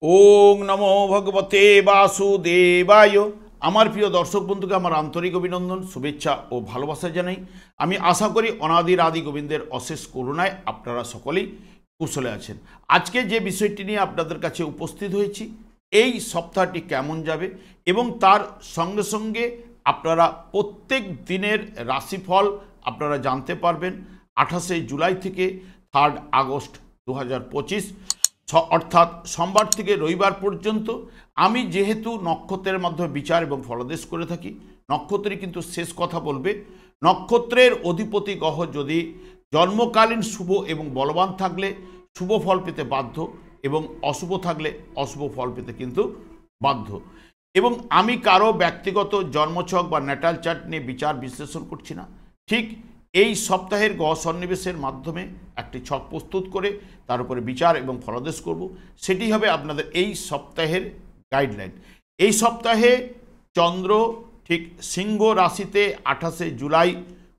ওং নমো ভগবতে বাসুদেবায়। আমার প্রিয় দর্শক বন্ধুকে আমার আন্তরিক অভিনন্দন, শুভেচ্ছা ও ভালোবাসা জানাই। আমি আশা করি অনাদির আদি গোবিন্দের অশেষ করুণায় আপনারা সকলেই কুশলে আছেন। আজকে যে বিষয়টি নিয়ে আপনাদের কাছে উপস্থিত হয়েছি, এই সপ্তাহটি কেমন যাবে এবং তার সঙ্গে সঙ্গে আপনারা প্রত্যেক দিনের রাশিফল আপনারা জানতে পারবেন 28শে জুলাই থেকে 3 আগস্ট 2025, অর্থাৎ সোমবার থেকে রবিবার পর্যন্ত। আমি যেহেতু নক্ষত্রের মাধ্যমে বিচার এবং ফলাদেশ করে থাকি, নক্ষত্রই কিন্তু শেষ কথা বলবে। নক্ষত্রের অধিপতি গ্রহ যদি জন্মকালীন শুভ এবং বলবান থাকলে শুভ ফল পেতে বাধ্য, এবং অশুভ থাকলে অশুভ ফল পেতে কিন্তু বাধ্য। এবং আমি কারো ব্যক্তিগত জন্মছক বা ন্যাটাল চার্ট নিয়ে বিচার বিশ্লেষণ করছি না। ঠিক এই সপ্তাহের গ্রহ সন্নিবেশের মাধ্যমে একটি ছক প্রস্তুত করে তার উপরে বিচার এবং ফলাদেশ করব। সেটি হবে আপনাদের এই সপ্তাহের গাইডলাইন। এই সপ্তাহে চন্দ্র ঠিক সিংহ রাশিতে 28শে জুলাই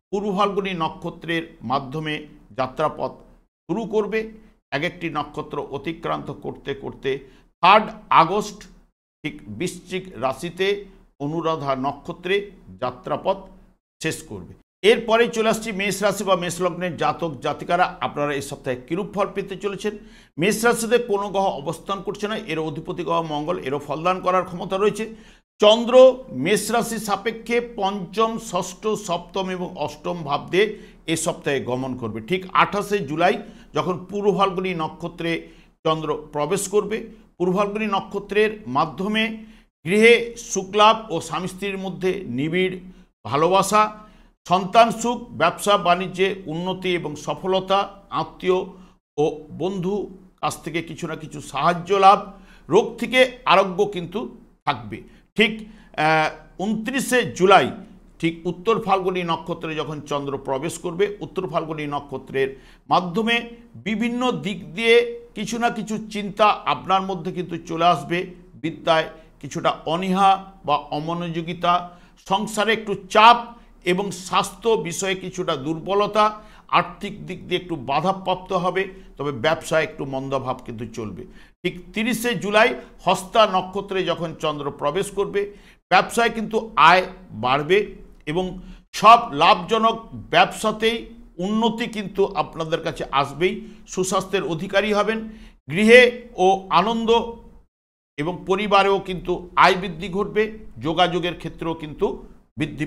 পূর্ব ফাল্গুনী নক্ষত্রের মাধ্যমে যাত্রাপথ শুরু করবে। এক একটি নক্ষত্র অতিক্রান্ত করতে করতে 3 আগস্ট ঠিক বৃশ্চিক রাশিতে অনুরাধা নক্ষত্রে যাত্রাপথ শেষ করবে। এরপরে চলে আসছি মেষ রাশি বা মেষ লগ্নের জাতক জাতিকারা, আপনারা এই সপ্তাহে কিরূপ ফল পেতে চলেছেন। মেষ রাশিতে কোনো গ্রহ অবস্থান করছে না, এর অধিপতি গ্রহ মঙ্গল, এরও ফলদান করার ক্ষমতা রয়েছে। চন্দ্র মেষ রাশি সাপেক্ষে পঞ্চম, ষষ্ঠ, সপ্তম এবং অষ্টম ভাব দিয়ে এ সপ্তাহে গমন করবে। ঠিক 28শে জুলাই যখন পূর্ব ফাল্গুনী নক্ষত্রে চন্দ্র প্রবেশ করবে, পূর্ব ফাল্গুনী নক্ষত্রের মাধ্যমে গৃহে সুখলাভ ও স্বামী স্ত্রীর মধ্যে নিবিড় ভালোবাসা, সন্তান সুখ, ব্যবসা বাণিজ্যে উন্নতি এবং সফলতা, আত্মীয় ও বন্ধু কাছ থেকে কিছু না কিছু সাহায্য লাভ, রোগ থেকে আরোগ্য কিন্তু থাকবে। ঠিক 29শে জুলাই ঠিক উত্তর ফাল্গুনী নক্ষত্রে যখন চন্দ্র প্রবেশ করবে, উত্তর ফাল্গুনী নক্ষত্রের মাধ্যমে বিভিন্ন দিক দিয়ে কিছু না কিছু চিন্তা আপনার মধ্যে কিন্তু চলে আসবে। বিদ্যায় কিছুটা অনীহা বা অমনোযোগিতা, সংসারে একটু চাপ এবং স্বাস্থ্য বিষয়ে কিছুটা দুর্বলতা, আর্থিক দিক দিয়ে একটু বাধাপ্রাপ্ত হবে, তবে ব্যবসায় একটু মন্দাভাব কিন্তু চলবে। ঠিক 30শে জুলাই হস্তা নক্ষত্রে যখন চন্দ্র প্রবেশ করবে, ব্যবসায় কিন্তু আয় বাড়বে এবং সব লাভজনক ব্যবসাতেই উন্নতি কিন্তু আপনাদের কাছে আসবেই। সুস্বাস্থ্যের অধিকারী হবেন, গৃহে ও আনন্দ এবং পরিবারেও কিন্তু আয় বৃদ্ধি ঘটবে, যোগাযোগের ক্ষেত্রেও কিন্তু বৃদ্ধি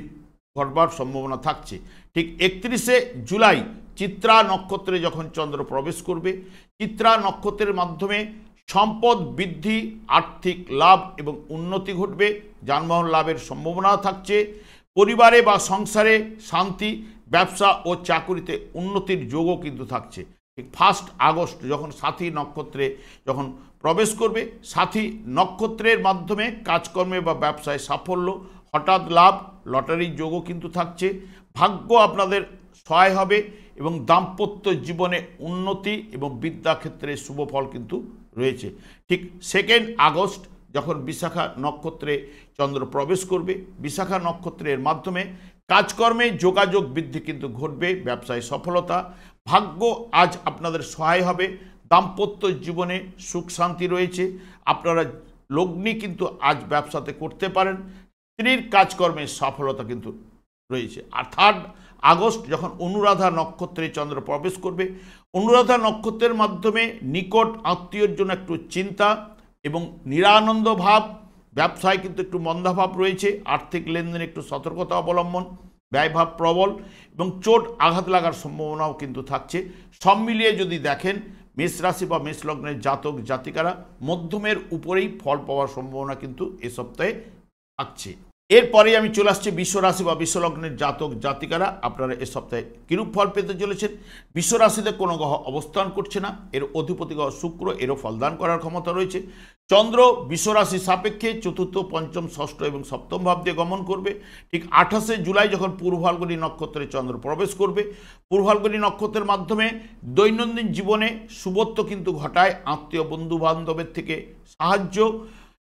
ঘটবার সম্ভাবনা থাকছে। ঠিক 31শে জুলাই চিত্রা নক্ষত্রে যখন চন্দ্র প্রবেশ করবে, চিত্রা নক্ষত্রের মাধ্যমে সম্পদ বৃদ্ধি, আর্থিক লাভ এবং উন্নতি ঘটবে, যানবাহন লাভের সম্ভাবনা থাকছে। পরিবারে বা সংসারে শান্তি, ব্যবসা ও চাকুরিতে উন্নতির যোগও কিন্তু থাকছে। ঠিক 1 আগস্ট যখন সাথী নক্ষত্রে যখন প্রবেশ করবে, সাথী নক্ষত্রের মাধ্যমে কাজকর্মে বা ব্যবসায় সাফল্য, হঠাৎ লাভ, লটারির যোগও কিন্তু থাকছে। ভাগ্য আপনাদের সহায় হবে এবং দাম্পত্য জীবনে উন্নতি এবং বিদ্যাক্ষেত্রে শুভ ফল কিন্তু রয়েছে। ঠিক 2 আগস্ট যখন বিশাখা নক্ষত্রে চন্দ্র প্রবেশ করবে, বিশাখা নক্ষত্রের মাধ্যমে কাজকর্মে যোগাযোগ বৃদ্ধি কিন্তু ঘটবে, ব্যবসায় সফলতা, ভাগ্য আজ আপনাদের সহায় হবে, দাম্পত্য জীবনে সুখ শান্তি রয়েছে। আপনারা লগ্নি কিন্তু আজ ব্যবসাতে করতে পারেন, স্ত্রীর কাজকর্মে সফলতা কিন্তু রয়েছে। আর 3 আগস্ট যখন অনুরাধা নক্ষত্রে চন্দ্র প্রবেশ করবে, অনুরাধা নক্ষত্রের মাধ্যমে নিকট আত্মীয়র জন্য একটু চিন্তা এবং নিরানন্দ ভাব, ব্যবসায় কিন্তু একটু মন্দাভাব রয়েছে, আর্থিক লেনদেনে একটু সতর্কতা অবলম্বন, ব্যয়ভাব প্রবল এবং চোট আঘাত লাগার সম্ভাবনাও কিন্তু থাকছে। সব মিলিয়ে যদি দেখেন, মেষ রাশি বা মেষ লগ্নের জাতক জাতিকারা মধ্যমের উপরেই ফল পাওয়ার সম্ভাবনা কিন্তু এ সপ্তাহে থাকছে। এরপরেই আমি চলে আসছি বিশ্বরাশি বা বিশ্বলগ্নের জাতক জাতিকারা, আপনারা এ সপ্তাহে কিরূপ ফল পেতে চলেছেন। বিশ্বরাশিতে কোনো গ্রহ অবস্থান করছে না, এর অধিপতি গ্রহ শুক্র, এরও ফলদান করার ক্ষমতা রয়েছে। চন্দ্র বিশ্বরাশি সাপেক্ষে চতুর্থ, পঞ্চম, ষষ্ঠ এবং সপ্তম ভাব দিয়ে গমন করবে। ঠিক 28শে জুলাই যখন পূর্ব ফাল্গুনী নক্ষত্রে চন্দ্র প্রবেশ করবে, পূর্ব ফাল্গুনী নক্ষত্রের মাধ্যমে দৈনন্দিন জীবনে শুভত্ব কিন্তু ঘটায়, আত্মীয় বন্ধু বান্ধবের থেকে সাহায্য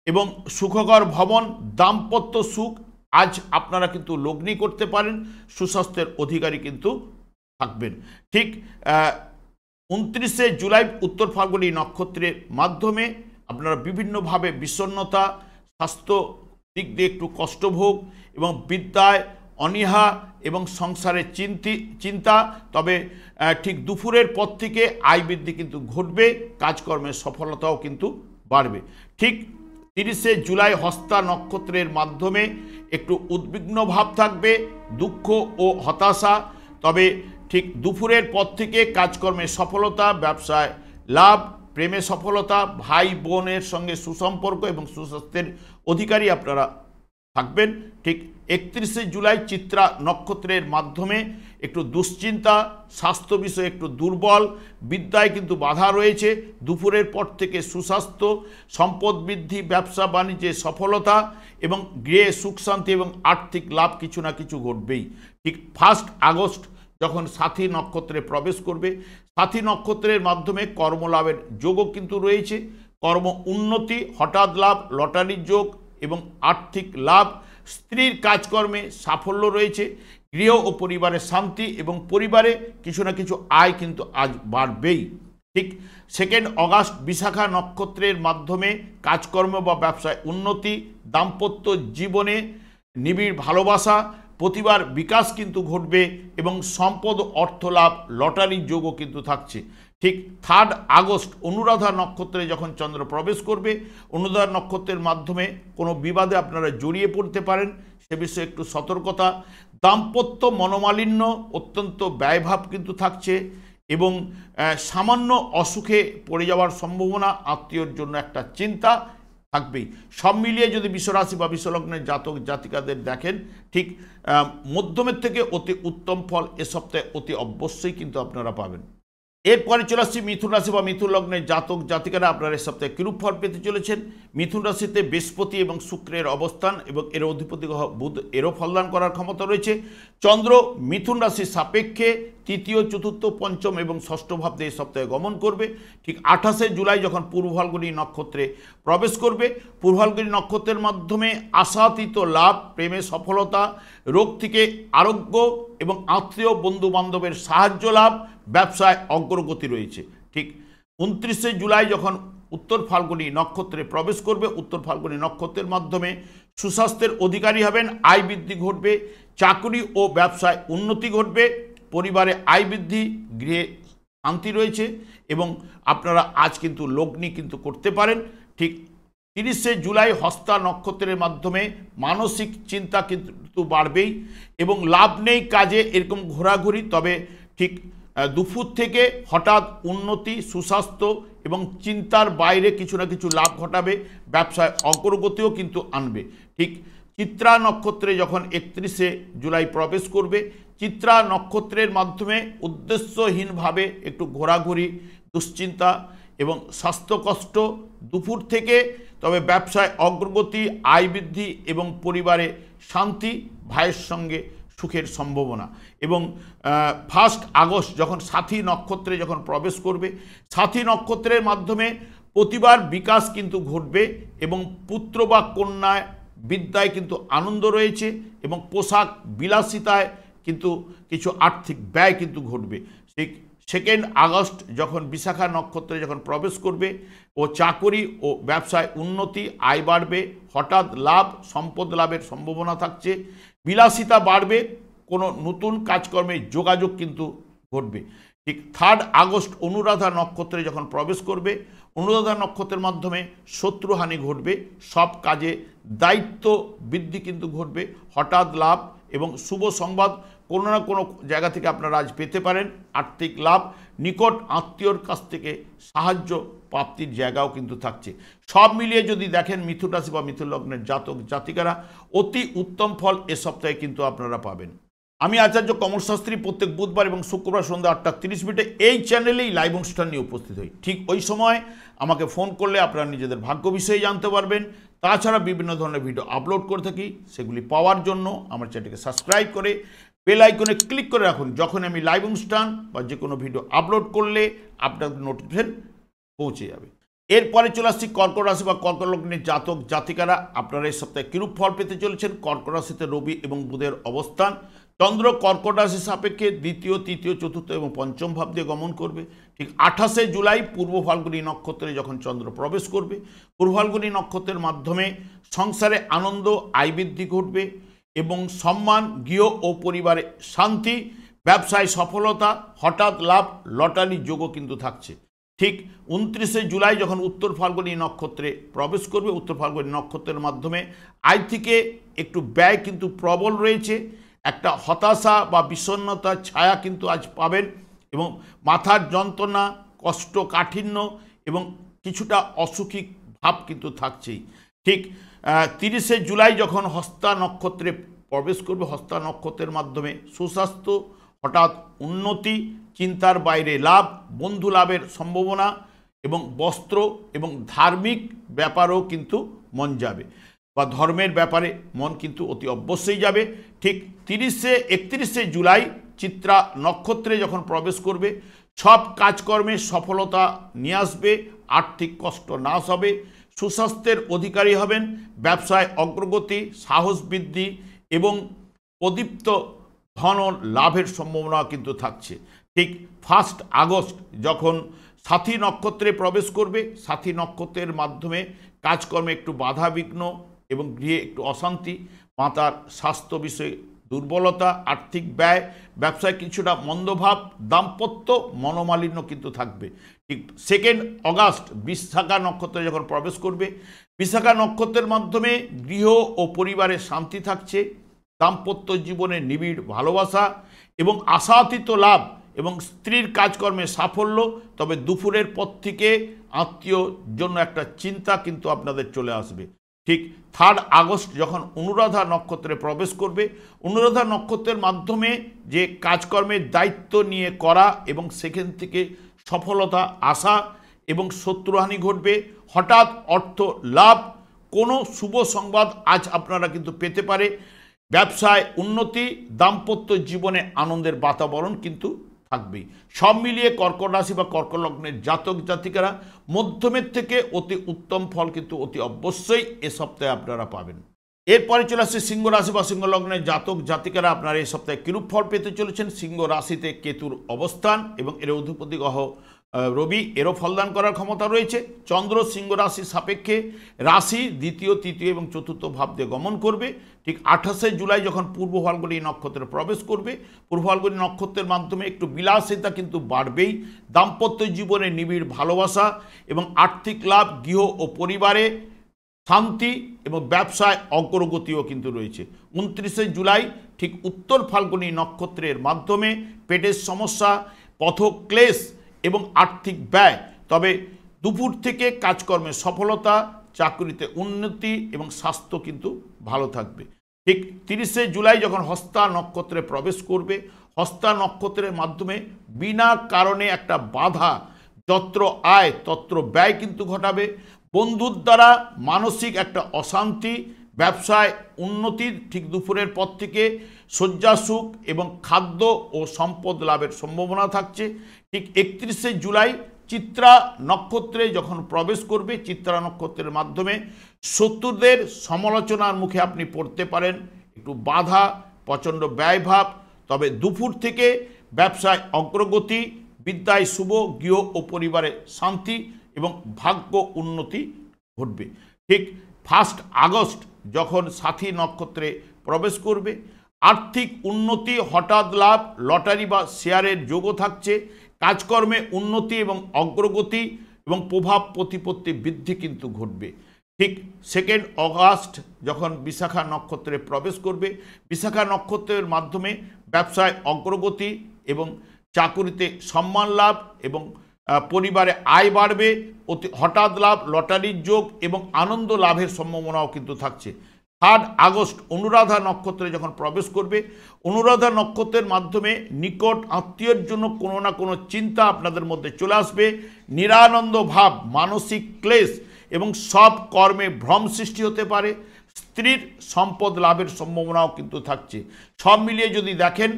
এবং সুখকর ভবন, দাম্পত্য সুখ আজ আপনারা কিন্তু লগ্নি করতে পারেন, সুস্বাস্থ্যের অধিকারী কিন্তু থাকবেন। ঠিক 29শে জুলাই উত্তর ফাল্গুনী নক্ষত্রের মাধ্যমে আপনারা বিভিন্নভাবে বিষণ্ণতা, স্বাস্থ্য দিক দিয়ে একটু কষ্টভোগ এবং বিদ্যায় অনীহা এবং সংসারের চিন্তা। তবে ঠিক দুপুরের পর থেকে আয় বৃদ্ধি কিন্তু ঘটবে, কাজকর্মের সফলতাও কিন্তু বাড়বে। ঠিক 30শে জুলাই হস্তা নক্ষত্রের মাধ্যমে একটু উদ্বিগ্ন ভাব থাকবে, দুঃখ ও হতাশা। তবে ঠিক দুপুরের পর থেকে কাজকর্মের সফলতা, ব্যবসায় লাভ, প্রেমে সফলতা, ভাই বোনের সঙ্গে সুসম্পর্ক এবং সুস্বাস্থ্যের অধিকারী আপনারা থাকবেন। ঠিক 31শে জুলাই চিত্রা নক্ষত্রের মাধ্যমে একটু দুশ্চিন্তা, স্বাস্থ্য বিষয়ে একটু দুর্বল, বিদ্যায় কিন্তু বাধা রয়েছে। দুপুরের পর থেকে সুস্বাস্থ্য, সম্পদ বৃদ্ধি, ব্যবসা বাণিজ্যে সফলতা এবং গৃহে সুখ শান্তি এবং আর্থিক লাভ কিছু না কিছু ঘটবেই। ঠিক 1 আগস্ট যখন সাথী নক্ষত্রে প্রবেশ করবে, সাথী নক্ষত্রের মাধ্যমে কর্মলাভের যোগও কিন্তু রয়েছে। কর্ম উন্নতি, হঠাৎ লাভ, লটারির যোগ এবং আর্থিক লাভ, স্ত্রীর কাজকর্মে সাফল্য রয়েছে। গৃহ ও পরিবারের শান্তি এবং পরিবারে কিছু না কিছু আয় কিন্তু আজ বাড়বেই। ঠিক 2 আগস্ট বিশাখা নক্ষত্রের মাধ্যমে কাজকর্ম বা ব্যবসায় উন্নতি, দাম্পত্য জীবনে নিবিড় ভালোবাসা, প্রতিবার বিকাশ কিন্তু ঘটবে এবং সম্পদ অর্থ লাভ, লটারির যোগও কিন্তু থাকছে। ঠিক 3 আগস্ট অনুরাধা নক্ষত্রে যখন চন্দ্র প্রবেশ করবে, অনুরাধা নক্ষত্রের মাধ্যমে কোনো বিবাদে আপনারা জড়িয়ে পড়তে পারেন, সে বিষয়ে একটু সতর্কতা। দাম্পত্য মনোমালিন্য, অত্যন্ত ব্যয়ভাব কিন্তু থাকছে এবং সামান্য অসুখে পড়ে যাওয়ার সম্ভাবনা, আত্মীয়র জন্য একটা চিন্তা থাকবেই। সব মিলিয়ে যদি বিশ্বরাশি বা বিশ্বলগ্নের জাতক জাতিকাদের দেখেন, ঠিক মধ্যমের থেকে অতি উত্তম ফল এ সপ্তাহে অতি অবশ্যই কিন্তু আপনারা পাবেন। এরপরে চলে আসছি মিথুন রাশি বা মিথুন লগ্নের জাতক জাতিকারা আপনারা এই সপ্তাহে কিরূপ ফল পেতে চলেছেন। মিথুন রাশিতে বৃহস্পতি এবং শুক্রের অবস্থান এবং এর অধিপতি বুধ, এরও ফলদান করার ক্ষমতা রয়েছে। চন্দ্র মিথুন রাশির সাপেক্ষে তৃতীয়, চতুর্থ, পঞ্চম এবং ষষ্ঠ ভাব দিয়ে এই সপ্তাহে গমন করবে। ঠিক 28শে জুলাই যখন পূর্ব ফাল্গুনী নক্ষত্রে প্রবেশ করবে, পূর্ব ফাল্গুনী নক্ষত্রের মাধ্যমে আশাতীত লাভ, প্রেমে সফলতা, রোগ থেকে আরোগ্য এবং আত্মীয় বন্ধু বান্ধবের সাহায্য লাভ, ব্যবসায় অগ্রগতি রয়েছে। ঠিক 29শে জুলাই যখন উত্তর ফাল্গুনী নক্ষত্রে প্রবেশ করবে, উত্তর ফাল্গুনী নক্ষত্রের মাধ্যমে সুস্বাস্থ্যের অধিকারী হবেন, আয় বৃদ্ধি ঘটবে, চাকরি ও ব্যবসায় উন্নতি ঘটবে, পরিবারে আয় বৃদ্ধি, গৃহে শান্তি রয়েছে এবং আপনারা আজ কিন্তু লগ্নি কিন্তু করতে পারেন। ঠিক 30শে জুলাই হস্তা নক্ষত্রের মাধ্যমে মানসিক চিন্তা কিন্তু বাড়বেই এবং লাভ নেই কাজে এরকম ঘোরাঘুরি। তবে ঠিক দুপুর থেকে হঠাৎ উন্নতি, সুস্বাস্থ্য এবং চিন্তার বাইরে কিছু না কিছু লাভ ঘটাবে, ব্যবসায় অগ্রগতিও কিন্তু আনবে। ঠিক চিত্রা নক্ষত্রে যখন 31শে জুলাই প্রবেশ করবে, চিত্রা নক্ষত্রের মাধ্যমে উদ্দেশ্যহীনভাবে একটু ঘোরাঘুরি, দুশ্চিন্তা এবং স্বাস্থ্য কষ্ট দুপুর থেকে। তবে ব্যবসায় অগ্রগতি, আয় বৃদ্ধি এবং পরিবারে শান্তি, ভাইয়ের সঙ্গে সুখের সম্ভাবনা। এবং 1 আগস্ট যখন সাথী নক্ষত্রে যখন প্রবেশ করবে, সাথী নক্ষত্রের মাধ্যমে প্রতিবার বিকাশ কিন্তু ঘটবে এবং পুত্র বা কন্যায় বিদ্যায় কিন্তু আনন্দ রয়েছে এবং পোশাক বিলাসিতায় কিন্তু কিছু আর্থিক ব্যয় কিন্তু ঘটবে। ঠিক 2 আগস্ট যখন বিশাখা নক্ষত্রে যখন প্রবেশ করবে, ও চাকরি ও ব্যবসায় উন্নতি, আয় বাড়বে, হঠাৎ লাভ, সম্পদ লাভের সম্ভাবনা থাকছে, বিলাসিতা বাড়বে, কোনো নতুন কাজকর্মে যোগাযোগ কিন্তু ঘটবে। ঠিক 3 আগস্ট অনুরাধা নক্ষত্রে যখন প্রবেশ করবে, অনুরাধা নক্ষত্রের মাধ্যমে শত্রুহানি ঘটবে, সব কাজে দায়িত্ব বৃদ্ধি কিন্তু ঘটবে, হঠাৎ লাভ এবং শুভ সংবাদ কোনো না কোনো জায়গা থেকে আপনারা আজ পেতে পারেন, আর্থিক লাভ, নিকট আত্মীয়র কাছ থেকে সাহায্য প্রাপ্তির জায়গাও কিন্তু থাকছে। সব মিলিয়ে যদি দেখেন মিথুন রাশি বা মিথুন লগ্নের জাতক জাতিকারা অতি উত্তম ফল এ সপ্তাহে কিন্তু আপনারা পাবেন। আমি আচার্য কমল শাস্ত্রী প্রত্যেক বুধবার এবং শুক্রবার সন্ধ্যা 8:30 এই চ্যানেলেই লাইভ অনুষ্ঠান নিয়ে উপস্থিত হই। ঠিক ওই সময় আমাকে ফোন করলে আপনারা নিজেদের ভাগ্য বিষয়ে জানতে পারবেন। তাছাড়া বিভিন্ন ধরনের ভিডিও আপলোড করে থাকি, সেগুলি পাওয়ার জন্য আমার চ্যানেলকে সাবস্ক্রাইব করে বেল আইকনে ক্লিক করে রাখুন। যখন আমি লাইভ অনুষ্ঠান বা যে কোনো ভিডিও আপলোড করলে আপনাদের নোটিফিকেশন পৌঁছে যাবে। এরপরে চলে আসছি কর্কট রাশি বা কর্কট লগ্নের জাতক জাতিকারা আপনারা এই সপ্তাহে কিরূপ ফল পেতে চলেছেন। কর্কট রাশিতে রবি এবং বুধের অবস্থান, চন্দ্র কর্কট রাশি সাপেক্ষে দ্বিতীয়, তৃতীয়, চতুর্থ এবং পঞ্চম ভাব দিয়ে গমন করবে। ঠিক 28শে জুলাই পূর্ব ফাল্গুনী নক্ষত্রে যখন চন্দ্র প্রবেশ করবে, পূর্ব ফাল্গুনী নক্ষত্রের মাধ্যমে সংসারে আনন্দ, আয় বৃদ্ধি ঘটবে এবং সম্মান, গৃহ ও পরিবারে শান্তি, ব্যবসায় সফলতা, হঠাৎ লাভ, লটারি যোগও কিন্তু থাকছে। ঠিক 29শে জুলাই যখন উত্তর ফাল্গুনী নক্ষত্রে প্রবেশ করবে, উত্তর ফাল্গুনী নক্ষত্রের মাধ্যমে আয় থেকে একটু ব্যয় কিন্তু প্রবল রয়েছে, একটা হতাশা বা বিষণ্ণতার ছায়া কিন্তু আজ পাবেন এবং মাথার যন্ত্রণা, কষ্টকাঠিন্য এবং কিছুটা অসুখী ভাব কিন্তু থাকছেই। ঠিক 30শে জুলাই যখন হস্তা নক্ষত্রে প্রবেশ করবে, হস্তা নক্ষত্রের মাধ্যমে সুস্বাস্থ্য, হঠাৎ উন্নতি, চিন্তার বাইরে লাভ, বন্ধু লাভের সম্ভাবনা এবং বস্ত্র এবং ধার্মিক ব্যাপারেও কিন্তু মন যাবে বা ধর্মের ব্যাপারে মন কিন্তু অতি অবশ্যই যাবে। ঠিক 31শে জুলাই চিত্রা নক্ষত্রে যখন প্রবেশ করবে, সব কাজকর্মে সফলতা নিয়ে আসবে, আর্থিক কষ্ট নাশ হবে, সুস্বাস্থ্যের অধিকারী হবেন, ব্যবসায় অগ্রগতি, সাহস বৃদ্ধি এবং প্রদীপ্ত ধন লাভের সম্ভাবনা কিন্তু থাকছে। ঠিক 1 আগস্ট যখন সাথী নক্ষত্রে প্রবেশ করবে, সাথী নক্ষত্রের মাধ্যমে কাজকর্মে একটু বাধা বিঘ্ন এবং গৃহে একটু অশান্তি, মাতার স্বাস্থ্য বিষয়ে দুর্বলতা, আর্থিক ব্যয়, ব্যবসায় কিছুটা মন্দভাব, দাম্পত্য মনোমালিন্য কিন্তু থাকবে। ঠিক 2 আগস্ট বিশাখা নক্ষত্রে যখন প্রবেশ করবে, বিশাখা নক্ষত্রের মাধ্যমে গৃহ ও পরিবারে শান্তি থাকছে, দাম্পত্য জীবনে নিবিড় ভালোবাসা এবং আশাতীত লাভ এবং স্ত্রীর কাজকর্মে সাফল্য। তবে দুপুরের পর থেকে আত্মীয় জন্য একটা চিন্তা কিন্তু আপনাদের চলে আসবে। ঠিক 3 আগস্ট যখন অনুরাধা নক্ষত্রে প্রবেশ করবে, অনুরাধা নক্ষত্রের মাধ্যমে যে কাজকর্মের দায়িত্ব নিয়ে করা এবং সেখান থেকে সফলতা আসা এবং শত্রুহানি ঘটবে, হঠাৎ অর্থ লাভ, কোনো শুভ সংবাদ আজ আপনারা কিন্তু পেতে পারে, ব্যবসায় উন্নতি, দাম্পত্য জীবনে আনন্দের বাতাবরণ কিন্তু থাকবেই। সব মিলিয়ে কর্কট রাশি বা কর্কট লগ্নের জাতক জাতিকারা মধ্যমের থেকে অতি উত্তম ফল কিন্তু অতি অবশ্যই এ সপ্তাহে আপনারা পাবেন। এরপরে চলে আসছে সিংহ রাশি বা সিংহ লগ্নের জাতক জাতিকারা আপনারা এই সপ্তাহে কিরূপ ফল পেতে চলেছেন। সিংহ রাশিতে কেতুর অবস্থান এবং এর অধিপতি গ্রহ রবি, এরও ফলদান করার ক্ষমতা রয়েছে। চন্দ্র সিংহ রাশি সাপেক্ষে রাশি দ্বিতীয়, তৃতীয় এবং চতুর্থ ভাব দিয়ে গমন করবে। ঠিক 28শে জুলাই যখন পূর্ব ফাল্গুনী নক্ষত্রে প্রবেশ করবে, পূর্ব ফাল্গুনী নক্ষত্রের মাধ্যমে একটু বিলাসিতা কিন্তু বাড়বেই, দাম্পত্য জীবনে নিবিড় ভালোবাসা এবং আর্থিক লাভ, গৃহ ও পরিবারে শান্তি এবং ব্যবসায় অগ্রগতিও কিন্তু রয়েছে। 29শে জুলাই ঠিক উত্তর ফাল্গুনী নক্ষত্রের মাধ্যমে পেটের সমস্যা, পথক্লেশ এবং আর্থিক ব্যয়, তবে দুপুর থেকে কাজকর্মে সফলতা, চাকরিতে উন্নতি এবং স্বাস্থ্য কিন্তু ভালো থাকবে। ঠিক 30শে জুলাই যখন হস্তা নক্ষত্রে প্রবেশ করবে, হস্তা নক্ষত্রের মাধ্যমে বিনা কারণে একটা বাধা, যত্র আয় তত্র ব্যয় কিন্তু ঘটাবে, বন্ধুর দ্বারা মানসিক একটা অশান্তি, ব্যবসায় উন্নতির ঠিক দুপুরের পর থেকে শয্যা সুখ এবং খাদ্য ও সম্পদ লাভের সম্ভাবনা থাকছে। ঠিক 31শে জুলাই চিত্রা নক্ষত্রে যখন প্রবেশ করবে, চিত্রা নক্ষত্রের মাধ্যমে শত্রুদের সমালোচনার মুখে আপনি পড়তে পারেন, একটু বাধা, প্রচণ্ড ব্যয়ভাব, তবে দুপুর থেকে ব্যবসায় অগ্রগতি, বিদ্যায় শুভ, গৃহ ও পরিবারে শান্তি এবং ভাগ্য উন্নতি ঘটবে। ঠিক 1 আগস্ট যখন সাথী নক্ষত্রে প্রবেশ করবে, আর্থিক উন্নতি, হঠাৎ লাভ, লটারি বা শেয়ারের যোগও থাকছে, কাজকর্মে উন্নতি এবং অগ্রগতি এবং প্রভাব প্রতিপত্তি বৃদ্ধি কিন্তু ঘটবে। ঠিক 2 আগস্ট যখন বিশাখা নক্ষত্রে প্রবেশ করবে, বিশাখা নক্ষত্রের মাধ্যমে ব্যবসায় অগ্রগতি এবং চাকুরিতে সম্মান লাভ এবং পরিবারে আয় বাড়বে, হঠাৎ লাভ, লটারির যোগ এবং আনন্দ লাভের সম্ভাবনাও কিন্তু থাকছে। 3 আগস্ট অনুরাধা নক্ষত্রে যখন প্রবেশ করবে, অনুরাধা নক্ষত্রের মাধ্যমে নিকট আত্মীয়ের জন্য কোনো না কোনো চিন্তা আপনাদের মধ্যে চলে আসবে, নিরানন্দ ভাব, মানসিক ক্লেশ এবং সব কর্মে ভ্রম সৃষ্টি হতে পারে, স্ত্রীর সম্পদ লাভের সম্ভাবনাও কিন্তু থাকছে। সব মিলিয়ে যদি দেখেন,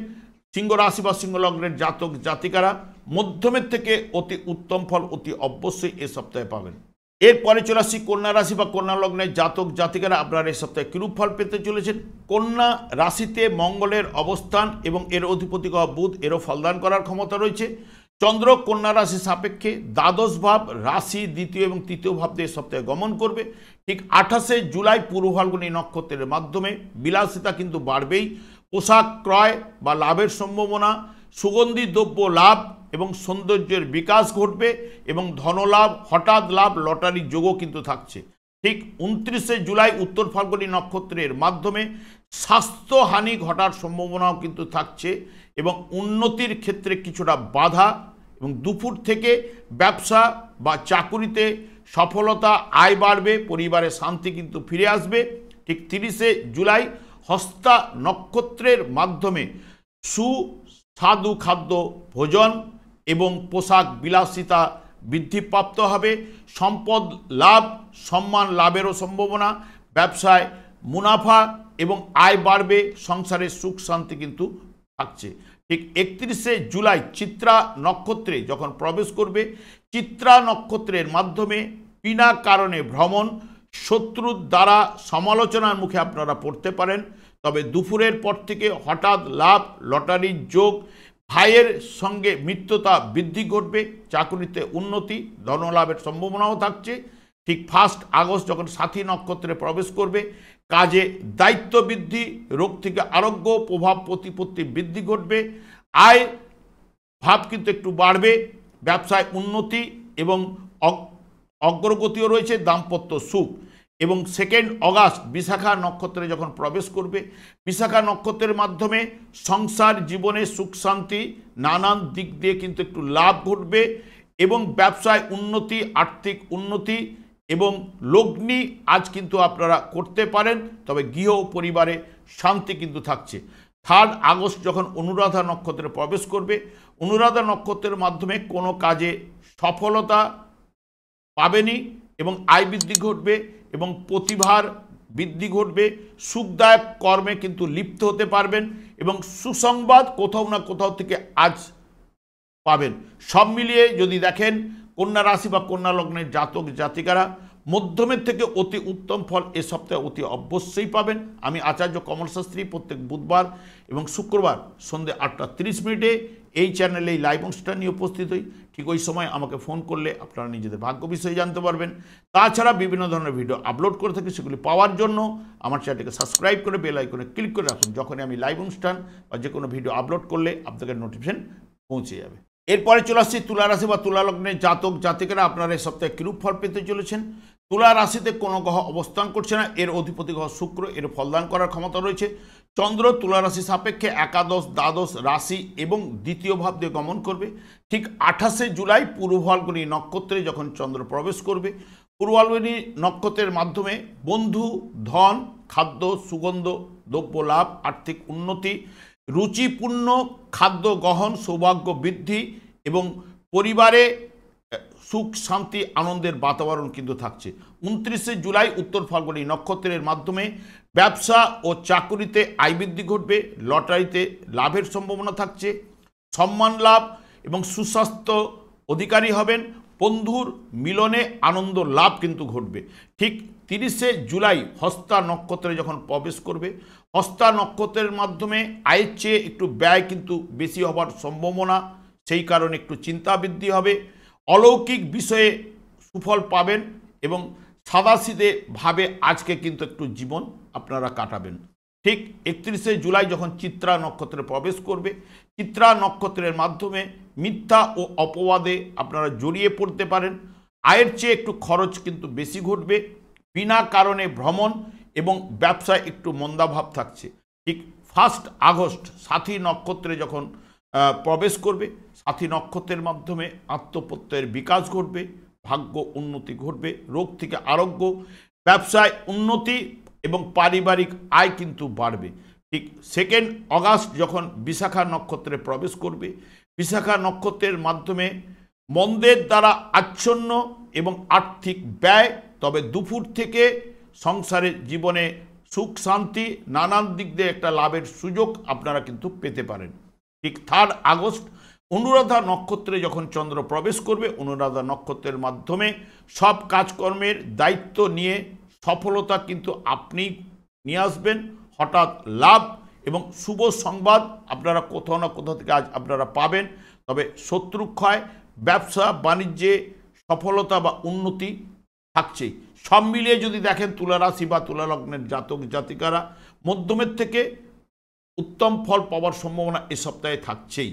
সিংহ রাশি বা সিংহ লগ্নের জাতক জাতিকারা মধ্যমের থেকে অতি উত্তম ফল অতি অবশ্যই এ সপ্তাহে পাবেন। এরপরে চলে আসছি কন্যা রাশি বা কন্যা লগ্নের জাতক জাতিকারা আপনারা এই সপ্তাহে কিরূপ ফল পেতে চলেছেন। কন্যা রাশিতে মঙ্গলের অবস্থান এবং এর অধিপতি গ্রহ বুধ, এরও ফলদান করার ক্ষমতা রয়েছে। চন্দ্র কন্যা রাশি সাপেক্ষে দ্বাদশ ভাব রাশি দ্বিতীয় এবং তৃতীয় ভাব দিয়ে সপ্তাহে গমন করবে। ঠিক 28শে জুলাই পূর্ব ফাল্গুনী নক্ষত্রের মাধ্যমে বিলাসিতা কিন্তু বাড়বেই। পোশাক ক্রয় বা লাভের সম্ভাবনা, সুগন্ধি দ্রব্য লাভ এবং সৌন্দর্যের বিকাশ ঘটবে এবং ধনলাভ, হঠাৎ লাভ, লটারির যোগও কিন্তু থাকছে। ঠিক 29শে জুলাই উত্তর ফাল্গুনী নক্ষত্রের মাধ্যমে স্বাস্থ্যহানি ঘটার সম্ভাবনাও কিন্তু থাকছে এবং উন্নতির ক্ষেত্রে কিছুটা বাধা, এবং দুপুর থেকে ব্যবসা বা চাকুরিতে সফলতা, আয় বাড়বে, পরিবারে শান্তি কিন্তু ফিরে আসবে। ঠিক 30শে জুলাই হস্তা নক্ষত্রের মাধ্যমে সুস্বাদু খাদ্য ভোজন এবং পোশাক বিলাসিতা বৃদ্ধিপ্রাপ্ত হবে। সম্পদ লাভ, সম্মান লাভেরও সম্ভাবনা, ব্যবসায় মুনাফা এবং আয় বাড়বে, সংসারে সুখ শান্তি কিন্তু থাকছে। ঠিক 31শে জুলাই চিত্রা নক্ষত্রে যখন প্রবেশ করবে, চিত্রা নক্ষত্রের মাধ্যমে বিনা কারণে ভ্রমণ, শত্রুর দ্বারা সমালোচনার মুখে আপনারা পড়তে পারেন। তবে দুপুরের পর থেকে হঠাৎ লাভ, লটারির যোগ, ভাইয়ের সঙ্গে মিত্রতা বৃদ্ধি ঘটবে, চাকুরিতে উন্নতি, ধনলাভের সম্ভাবনাও থাকছে। ঠিক 1 আগস্ট যখন সাথী নক্ষত্রে প্রবেশ করবে, কাজে দায়িত্ব বৃদ্ধি, রোগ থেকে আরোগ্য, প্রভাব প্রতিপত্তি বৃদ্ধি ঘটবে, আয় ভাব কিন্তু একটু বাড়বে, ব্যবসায় উন্নতি এবং অগ্রগতিও রয়েছে, দাম্পত্য সুখ। এবং 2 আগস্ট বিশাখা নক্ষত্রে যখন প্রবেশ করবে, বিশাখা নক্ষত্রের মাধ্যমে সংসার জীবনে সুখ শান্তি, নানান দিক দিয়ে কিন্তু একটু লাভ ঘটবে এবং ব্যবসায় উন্নতি, আর্থিক উন্নতি এবং লগ্নি আজ কিন্তু আপনারা করতে পারেন। তবে গৃহ ও পরিবারে শান্তি কিন্তু থাকছে। 3 আগস্ট যখন অনুরাধা নক্ষত্রে প্রবেশ করবে, অনুরাধা নক্ষত্রের মাধ্যমে কোনো কাজে সফলতা পাবেনি এবং আয় বৃদ্ধি ঘটবে এবং প্রতিভার বৃদ্ধি ঘটবে, সুখদায়ক কর্মে কিন্তু লিপ্ত হতে পারবেন এবং সুসংবাদ কোথাও না কোথাও থেকে আজ পাবেন। সব মিলিয়ে যদি দেখেন কন্যা রাশি বা কন্যা লগ্নের জাতক জাতিকারা মধ্যমের থেকে অতি উত্তম ফল এ সপ্তাহে অতি অবশ্যই পাবেন। আমি আচার্য কমল শাস্ত্রী প্রত্যেক বুধবার এবং শুক্রবার সন্ধ্যে 8:30 এই চ্যানেলে এই লাইভ অনুষ্ঠান নিয়ে উপস্থিত হই। ঠিক ওই সময় আমাকে ফোন করলে আপনারা নিজেদের ভাগ্য বিষয়ে জানতে পারবেন। তাছাড়া বিভিন্ন ধরনের ভিডিও আপলোড করে থাকি, সেগুলি পাওয়ার জন্য আমার চ্যানেলটিকে সাবস্ক্রাইব করে বেল আইকনে ক্লিক করে রাখুন। যখনই আমি লাইভ অনুষ্ঠান বা যে কোনো ভিডিও আপলোড করলে আপনাদের নোটিফিকেশন পৌঁছে যাবে। এরপরে চলে আসছি তুলা রাশি বা তুলা লগ্নের জাতক জাতিকারা আপনারা এই সপ্তাহে কিরূপ ফল পেতে চলেছেন। তুলা রাশিতে কোনো গ্রহ অবস্থান করছে না, এর অধিপতি গ্রহ শুক্র, এর ফলদান করার ক্ষমতা রয়েছে। চন্দ্র তুলা রাশি সাপেক্ষে একাদশ, দ্বাদশ রাশি এবং দ্বিতীয় ভাব দিয়ে গমন করবে। ঠিক 28শে জুলাই পূর্ব ফাল্গুনী নক্ষত্রে যখন চন্দ্র প্রবেশ করবে, পূর্ব ফাল্গুনী নক্ষত্রের মাধ্যমে বন্ধু, ধন, খাদ্য, সুগন্ধ দ্রব্য লাভ, আর্থিক উন্নতি, রুচিপূর্ণ খাদ্য গ্রহণ, সৌভাগ্য বৃদ্ধি এবং পরিবারে সুখ শান্তি আনন্দের বাতাবরণ কিন্তু থাকছে। 29শে জুলাই উত্তর ফাল্গুনী নক্ষত্রের মাধ্যমে ব্যবসা ও চাকুরিতে আয় বৃদ্ধি ঘটবে, লটারিতে লাভের সম্ভাবনা থাকছে, সম্মান লাভ এবং সুস্বাস্থ্য অধিকারী হবেন, বন্ধুর মিলনে আনন্দ লাভ কিন্তু ঘটবে। ঠিক 30শে জুলাই হস্তা নক্ষত্রে যখন প্রবেশ করবে, হস্তা নক্ষত্রের মাধ্যমে আয়ের চেয়ে একটু ব্যয় কিন্তু বেশি হবার সম্ভাবনা, সেই কারণে একটু চিন্তা বৃদ্ধি হবে, অলৌকিক বিষয়ে সুফল পাবেন এবং সাদাসিধে ভাবে আজকে কিন্তু একটু জীবন আপনারা কাটাবেন। ঠিক 31শে জুলাই যখন চিত্রা নক্ষত্রে প্রবেশ করবে, চিত্রা নক্ষত্রের মাধ্যমে মিথ্যা ও অপবাদে আপনারা জড়িয়ে পড়তে পারেন, আয়ের চেয়ে একটু খরচ কিন্তু বেশি ঘটবে, বিনা কারণে ভ্রমণ এবং ব্যবসায় একটু মন্দাভাব থাকছে। ঠিক 1 আগস্ট সাথী নক্ষত্রে যখন প্রবেশ করবে, সাথী নক্ষত্রের মাধ্যমে আত্মপ্রত্যয়ের বিকাশ ঘটবে, ভাগ্য উন্নতি ঘটবে, রোগ থেকে আরোগ্য, ব্যবসায় উন্নতি এবং পারিবারিক আয় কিন্তু বাড়বে। ঠিক 2 আগস্ট যখন বিশাখা নক্ষত্রে প্রবেশ করবে, বিশাখা নক্ষত্রের মাধ্যমে মন্দের দ্বারা আচ্ছন্ন এবং আর্থিক ব্যয়, তবে দুপুর থেকে সংসারের জীবনে সুখ শান্তি, নানান দিক দিয়ে একটা লাভের সুযোগ আপনারা কিন্তু পেতে পারেন। ঠিক 3 আগস্ট অনুরাধা নক্ষত্রে যখন চন্দ্র প্রবেশ করবে, অনুরাধা নক্ষত্রের মাধ্যমে সব কাজকর্মের দায়িত্ব নিয়ে সফলতা কিন্তু আপনি নিয়ে আসবেন, হঠাৎ লাভ এবং শুভ সংবাদ আপনারা কোথাও না কোথাও থেকে আজ আপনারা পাবেন। তবে শত্রুক্ষয়, ব্যবসা বাণিজ্যে সফলতা বা উন্নতি থাকছেই। সব মিলিয়ে যদি দেখেন তুলা রাশি বা তুলা লগ্নের জাতক জাতিকারা মধ্যমের থেকে উত্তম ফল পাওয়ার সম্ভাবনা এ সপ্তাহে থাকছেই।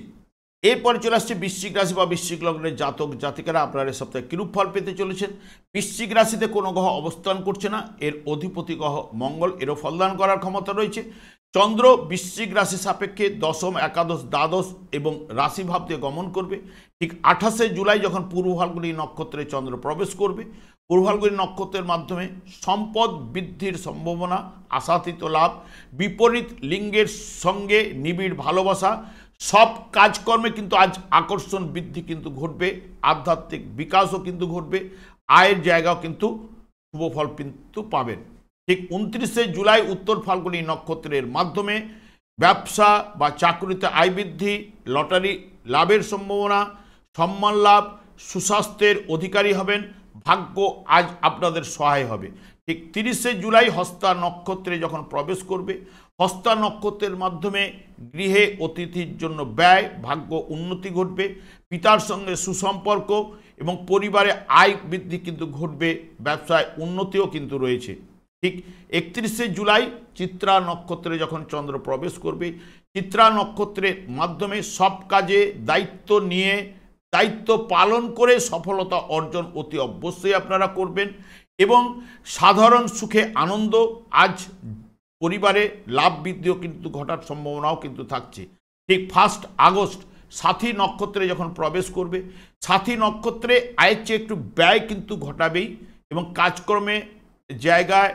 এরপরে চলে আসছে বৃশ্চিক রাশি বা বৃশ্চিক লগ্নের জাতক জাতিকারা আপনারা এ সপ্তাহে কিরূপ ফল পেতে চলেছেন। বৃশ্চিক রাশিতে কোনো গ্রহ অবস্থান করছে না, এর অধিপতি গ্রহ মঙ্গল, এরও ফলদান করার ক্ষমতা রয়েছে। চন্দ্র বৃশ্চিক রাশি সাপেক্ষে দশম, একাদশ, দ্বাদশ এবং রাশিভাব দিয়ে গমন করবে। ঠিক 28শে জুলাই যখন পূর্ব ফাল্গুনী নক্ষত্রে চন্দ্র প্রবেশ করবে, পূর্ব ফাল্গুনী নক্ষত্রের মাধ্যমে সম্পদ বৃদ্ধির সম্ভাবনা, আশাতীত লাভ, বিপরীত লিঙ্গের সঙ্গে নিবিড় ভালোবাসা, সব কাজকর্মে কিন্তু আজ আকর্ষণ বৃদ্ধি কিন্তু ঘটবে, আধ্যাত্মিক বিকাশও কিন্তু ঘটবে, আয়ের জায়গাও কিন্তু শুভ ফল কিন্তু পাবেন। ঠিক 29শে জুলাই উত্তর ফাল্গুনী নক্ষত্রের মাধ্যমে ব্যবসা বা চাকরিতে আয় বৃদ্ধি, লটারি লাভের সম্ভাবনা, সম্মান লাভ, সুস্বাস্থ্যের অধিকারী হবেন, ভাগ্য আজ আপনাদের সহায় হবে। ঠিক 30শে জুলাই হস্তা নক্ষত্রে যখন প্রবেশ করবে, হস্তা নক্ষত্রের মাধ্যমে গৃহে অতিথির জন্য ব্যয়, ভাগ্য উন্নতি ঘটবে, পিতার সঙ্গে সুসম্পর্ক এবং পরিবারে আয় বৃদ্ধি কিন্তু ঘটবে, ব্যবসায় উন্নতিও কিন্তু রয়েছে। ঠিক 31শে জুলাই চিত্রা নক্ষত্রে যখন চন্দ্র প্রবেশ করবে, চিত্রা নক্ষত্রের মাধ্যমে সব কাজে দায়িত্ব নিয়ে দায়িত্ব পালন করে সফলতা অর্জন অতি অবশ্যই আপনারা করবেন এবং সাধারণ সুখে আনন্দ, আজ পরিবারে লাভ বৃদ্ধিও কিন্তু ঘটার সম্ভাবনাও কিন্তু থাকছে। ঠিক 1 আগস্ট সাথী নক্ষত্রে যখন প্রবেশ করবে, সাথী নক্ষত্রে আয়ের চেয়ে একটু ব্যয় কিন্তু ঘটাবেই এবং কাজকর্মে জায়গায়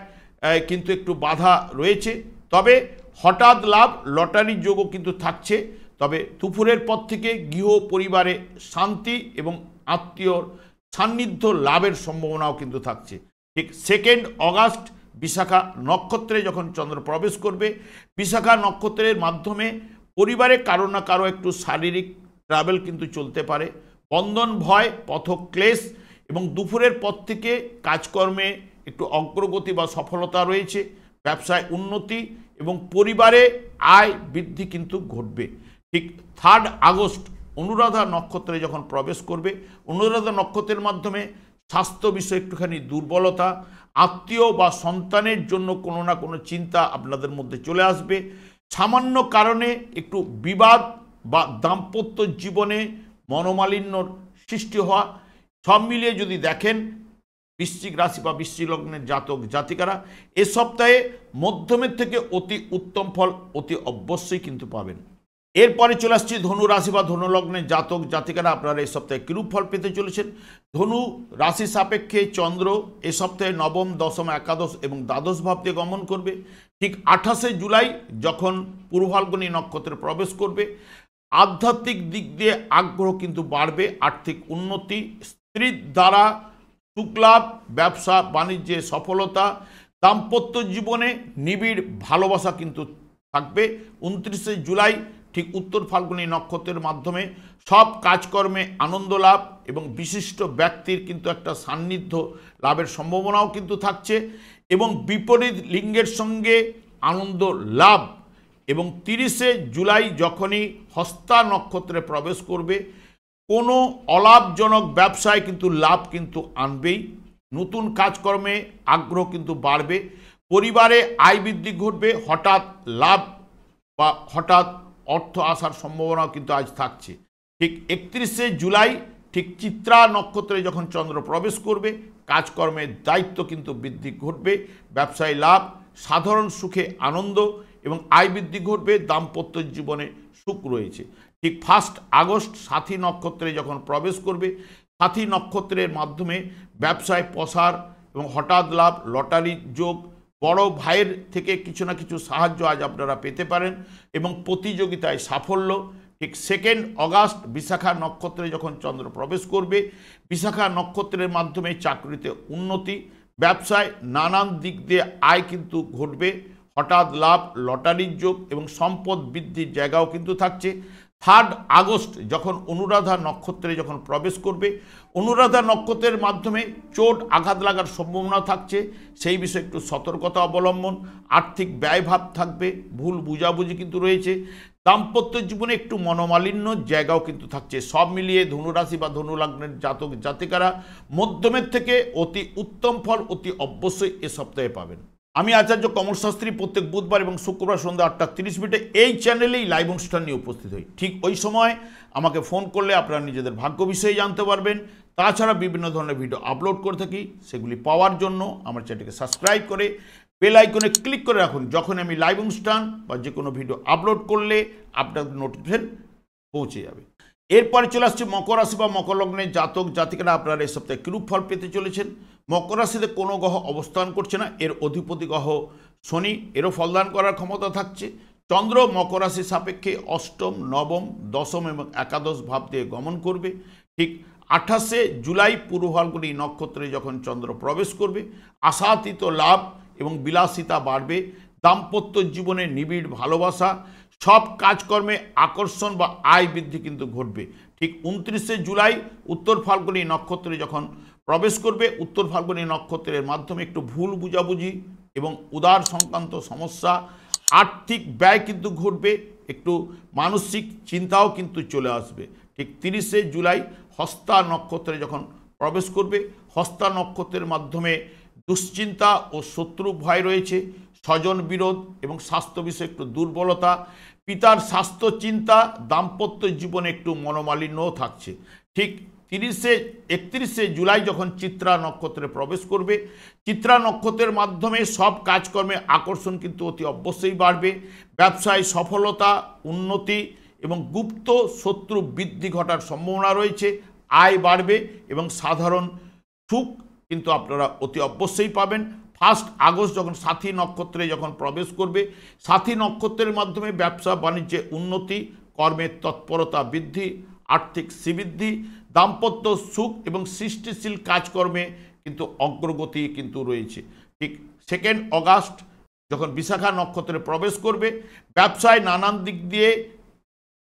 কিন্তু একটু বাধা রয়েছে। তবে হঠাৎ লাভ, লটারির যোগও কিন্তু থাকছে। তবে দুপুরের পর থেকে গৃহ পরিবারে শান্তি এবং আত্মীয়র সান্নিধ্য লাভের সম্ভাবনাও কিন্তু থাকছে। ঠিক 2 আগস্ট বিশাখা নক্ষত্রে যখন চন্দ্র প্রবেশ করবে, বিশাখা নক্ষত্রের মাধ্যমে পরিবারে কারো না কারো একটু শারীরিক ট্রাভেল কিন্তু চলতে পারে, বন্ধন ভয়, পথক্লেশ এবং দুপুরের পর থেকে কাজকর্মে একটু অগ্রগতি বা সফলতা রয়েছে, ব্যবসায় উন্নতি এবং পরিবারে আয় বৃদ্ধি কিন্তু ঘটবে। ঠিক 3 আগস্ট অনুরাধা নক্ষত্রে যখন প্রবেশ করবে, অনুরাধা নক্ষত্রের মাধ্যমে স্বাস্থ্য বিষয়ে একটুখানি দুর্বলতা, আত্মীয় বা সন্তানের জন্য কোনো না কোনো চিন্তা আপনাদের মধ্যে চলে আসবে, সামান্য কারণে একটু বিবাদ বা দাম্পত্য জীবনে মনোমালিন্যর সৃষ্টি হওয়া। সব মিলিয়ে যদি দেখেন বৃশ্চিক রাশি বা বৃশ্চিক লগ্নের জাতক জাতিকারা এ সপ্তাহে মধ্যমের থেকে অতি উত্তম ফল অতি অবশ্যই কিন্তু পাবেন। এরপরে চলে আসছি ধনু রাশি বা ধনু লগ্নের জাতক জাতিকারা আপনারা এই সপ্তাহে কিরূপ ফল পেতে চলেছেন। ধনু রাশি সাপেক্ষে চন্দ্র এ সপ্তাহে নবম, দশম, একাদশ এবং দ্বাদশ ভাব দিয়ে গমন করবে। ঠিক 28শে জুলাই যখন পূর্ব ফাল্গুনী নক্ষত্রে প্রবেশ করবে, আধ্যাত্মিক দিক দিয়ে আগ্রহ কিন্তু বাড়বে, আর্থিক উন্নতি, স্ত্রীর দ্বারা সুখলাভ, ব্যবসা বাণিজ্যে সফলতা, দাম্পত্য জীবনে নিবিড় ভালোবাসা কিন্তু থাকবে। 29শে জুলাই ঠিক উত্তর ফাল্গুনী নক্ষত্রের মাধ্যমে সব কাজকর্মে আনন্দ লাভ এবং বিশিষ্ট ব্যক্তির কিন্তু একটা সান্নিধ্য লাভের সম্ভাবনাও কিন্তু থাকছে এবং বিপরীত লিঙ্গের সঙ্গে আনন্দ লাভ। এবং 30শে জুলাই যখনই হস্তা নক্ষত্রে প্রবেশ করবে, কোনো অলাভজনক ব্যবসায় কিন্তু লাভ কিন্তু আনবেই, নতুন কাজকর্মে আগ্রহ কিন্তু বাড়বে, পরিবারে আয় বৃদ্ধি ঘটবে, হঠাৎ লাভ বা হঠাৎ অর্থ আসার সম্ভাবনাও কিন্তু আজ থাকছে। ঠিক 31শে জুলাই ঠিক চিত্রা নক্ষত্রে যখন চন্দ্র প্রবেশ করবে, কাজকর্মের দায়িত্ব কিন্তু বৃদ্ধি ঘটবে, ব্যবসায় লাভ, সাধারণ সুখে আনন্দ এবং আয় বৃদ্ধি ঘটবে, দাম্পত্য জীবনে সুখ রয়েছে। ঠিক 1 আগস্ট সাথী নক্ষত্রে যখন প্রবেশ করবে, সাথী নক্ষত্রের মাধ্যমে ব্যবসায় প্রসার এবং হঠাৎ লাভ, লটারির যোগ, বড় ভাইয়ের থেকে কিছু না কিছু সাহায্য আজ আপনারা পেতে পারেন এবং প্রতিযোগিতায় সাফল্য। ঠিক 2 আগস্ট বিশাখা নক্ষত্রে যখন চন্দ্র প্রবেশ করবে, বিশাখা নক্ষত্রের মাধ্যমে চাকরিতে উন্নতি, ব্যবসায় নানান দিক দিয়ে আয় কিন্তু ঘটবে, হঠাৎ লাভ, লটারির যোগ এবং সম্পদ বৃদ্ধির জায়গাও কিন্তু থাকছে। 3 আগস্ট যখন অনুরাধা নক্ষত্রে যখন প্রবেশ করবে, অনুরাধা নক্ষত্রের মাধ্যমে চোট আঘাত লাগার সম্ভাবনা থাকছে, সেই বিষয়ে একটু সতর্কতা অবলম্বন। আর্থিক ব্যয়ভাব থাকবে, ভুল বুঝাবুঝি কিন্তু রয়েছে, দাম্পত্য জীবনে একটু মনোমালিন্য জায়গাও কিন্তু থাকছে। সব মিলিয়ে ধনুরাশি বা ধনুলগ্নের জাতক জাতিকারা মধ্যমের থেকে অতি উত্তম ফল অতি অবশ্যই এ সপ্তাহে পাবেন। আমি আচার্য কমল শাস্ত্রী প্রত্যেক বুধবার এবং শুক্রবার সন্ধ্যা 8:30 এই চ্যানেলেই লাইভ অনুষ্ঠান নিয়ে উপস্থিত হই। ঠিক ওই সময় আমাকে ফোন করলে আপনারা নিজেদের ভাগ্য বিষয়ে জানতে পারবেন। তাছাড়া বিভিন্ন ধরনের ভিডিও আপলোড করে থাকি, সেগুলি পাওয়ার জন্য আমার চ্যানেলকে সাবস্ক্রাইব করে বেল আইকনে ক্লিক করে রাখুন। যখন আমি লাইভ অনুষ্ঠান বা যে কোনো ভিডিও আপলোড করলে আপনাদের নোটিফিকেশন পৌঁছে যাবে। এরপরে চলে আসছে মকর রাশি বা মকর লগ্নের জাতক জাতিকারা আপনারা এই সপ্তাহে কিরূপ ফল পেতে চলেছেন। মকর রাশিতে কোনো গ্রহ অবস্থান করছে না, এর অধিপতি গ্রহ শনি, এরও ফলদান করার ক্ষমতা থাকছে। চন্দ্র মকর রাশির সাপেক্ষে অষ্টম, নবম, দশম এবং একাদশ ভাব দিয়ে গমন করবে। ঠিক 28শে জুলাই পূর্ব ফাল্গুনী নক্ষত্রে যখন চন্দ্র প্রবেশ করবে, আশাতীত লাভ এবং বিলাসিতা বাড়বে। দাম্পত্য জীবনে নিবিড় ভালোবাসা, সব কাজকর্মে আকর্ষণ বা আয় বৃদ্ধি কিন্তু ঘটবে। ঠিক 29শে জুলাই উত্তর ফাল্গুনী নক্ষত্রে যখন প্রবেশ করবে, উত্তর ফাল্গুনী নক্ষত্রের মাধ্যমে একটু ভুল বুঝাবুঝি এবং উদার সংক্রান্ত সমস্যা, আর্থিক ব্যয় কিন্তু ঘটবে, একটু মানসিক চিন্তাও কিন্তু চলে আসবে। ঠিক 30শে জুলাই হস্তা নক্ষত্রে যখন প্রবেশ করবে, হস্তা নক্ষত্রের মাধ্যমে দুশ্চিন্তা ও শত্রু ভয় রয়েছে, স্বজন বিরোধ এবং স্বাস্থ্য বিষয়ে একটু দুর্বলতা, পিতার স্বাস্থ্য চিন্তা, দাম্পত্য জীবনে একটু মনোমালিন্যও থাকছে। ঠিক 31শে জুলাই যখন চিত্রা নক্ষত্রে প্রবেশ করবে, চিত্রা নক্ষত্রের মাধ্যমে সব কাজকর্মে আকর্ষণ কিন্তু অতি অবশ্যই বাড়বে। ব্যবসায় সফলতা, উন্নতি এবং গুপ্ত শত্রু বৃদ্ধি ঘটার সম্ভাবনা রয়েছে, আয় বাড়বে এবং সাধারণ সুখ কিন্তু আপনারা অতি অবশ্যই পাবেন। 1 আগস্ট যখন সাথী নক্ষত্রে যখন প্রবেশ করবে, সাথী নক্ষত্রের মাধ্যমে ব্যবসা বাণিজ্যে উন্নতি, কর্মের তৎপরতা বৃদ্ধি, আর্থিক শ্রীবৃদ্ধি, দাম্পত্য সুখ এবং সৃষ্টিশীল কাজকর্মে কিন্তু অগ্রগতি কিন্তু রয়েছে। ঠিক 2 আগস্ট যখন বিশাখা নক্ষত্রে প্রবেশ করবে, ব্যবসায় নানান দিক দিয়ে